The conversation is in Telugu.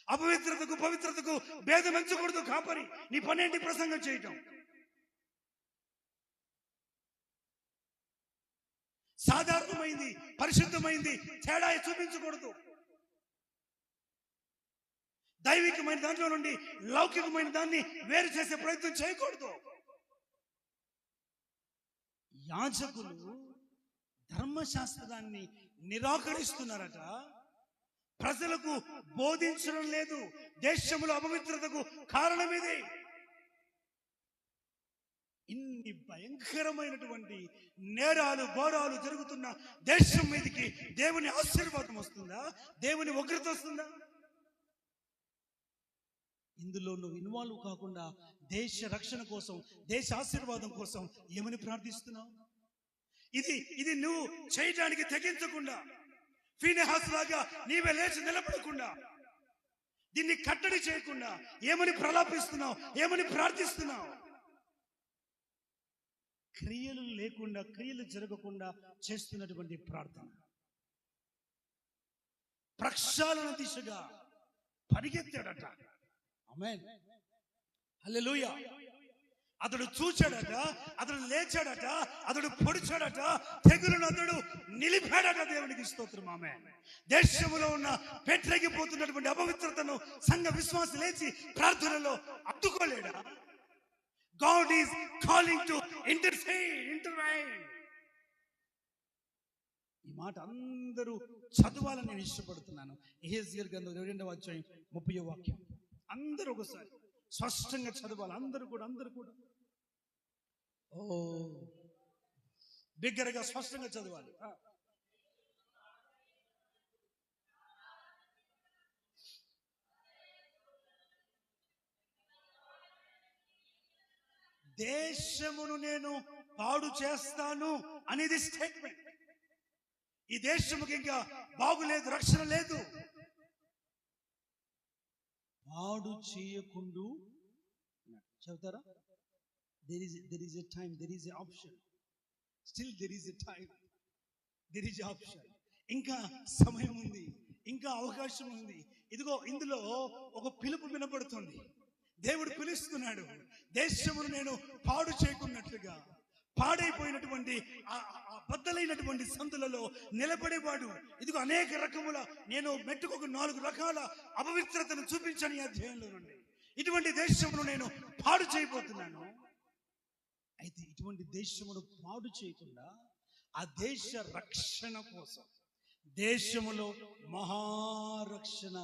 అపవిత్రతకు పవిత్రతకు భేదం ఎంచకూడదు. కాపరి నీ పనేంటి? ప్రసంగం చేయటం. సాధారణమైంది పరిశుద్ధమైంది తేడా చూపించకూడదు. దైవికమైన దాంట్లో నుండి లౌకికమైన దాన్ని వేరు చేసే ప్రయత్నం చేయకూడదు. యాజకులు ధర్మశాస్త్రాన్ని నిరాకరిస్తున్నారట, ప్రజలకు బోధించడం లేదు. దేశంలో అపవిత్రతకు కారణమిది. ఇన్ని భయంకరమైనటువంటి నేరాలు ఘోరాలు జరుగుతున్న దేశం మీదకి దేవుని ఆశీర్వాదం వస్తుందా? దేవుని ఉగ్రత వస్తుందా? ఇందులో నువ్వు ఇన్వాల్వ్ కాకుండా దేశ రక్షణ కోసం, దేశ ఆశీర్వాదం కోసం ఏమని ప్రార్థిస్తున్నావు? ఇది నువ్వు చేయడానికి తెగించకుండా, ఫీనెహాసు లాగా నీవే లేచి నిలబడకుండా, దీన్ని కట్టడి చేయకుండా ఏమని ప్రలాపిస్తున్నావు? ఏమని ప్రార్థిస్తున్నావు? క్రియలు లేకుండా, క్రియలు జరగకుండా చేస్తున్నటువంటి ప్రార్థన ప్రక్షాళన దిశగా పరిగెత్తాడట. ఆమేన్, హల్లెలూయా. అతడు చూచాడట, అతడు లేచాడట, అతడు పొడిచాడట, తెగులును అతడు నిలిపాడట. దేవునికి స్తోత్రం. ఆమేన్. దేశంలో ఉన్న పెట్టగిపోతున్నటువంటి అపవిత్రతను సంఘ విశ్వాసం లేచి ప్రార్థనలో అడ్డుకోలేడా? God is calling to intervene. ఈ మాట అందరూ చదవాలని నేను ఇష్టపడుతున్నాను. యెహెజ్కేలు గ్రంథం 2వ అధ్యాయం 30వ వాక్యం అందరూ ఒకసారి స్పష్టంగా చదవాలి. అందరూ కూడా బిగ్గరగా స్పష్టంగా చదవాలి. దేశమును నేను పాడు చేస్తాను అనేది స్టేట్మెంట్. ఈ దేశముకి ఇంకా బాగులేదు, రక్షణ లేదు. పాడు చేయకుండా చెబుతారా? there is a time, there is a option, still there is a time, there is a option. ఇంకా సమయం ఉంది, ఇంకా అవకాశం ఉంది. ఇదిగో ఇందులో ఒక పిలుపు వినపడుతుంది. దేవుడు పిలుస్తున్నాడు. దేశమును నేను పాడు చేయకున్నట్లుగా, పాడైపోయినటువంటి బద్దలైనటువంటి సందులలో నిలబడేవాడు. ఇదిగో అనేక రకముల, నేను మెట్టుకొక 4 రకాల అపవిత్రతను చూపించని అధ్యాయంలో నుండి ఇటువంటి దేశమును నేను పాడు చేయబోతున్నాను. అయితే ఇటువంటి దేశమును పాడు చేయకుండా ఆ దేశ రక్షణ కోసం దేశములో మహారక్షణ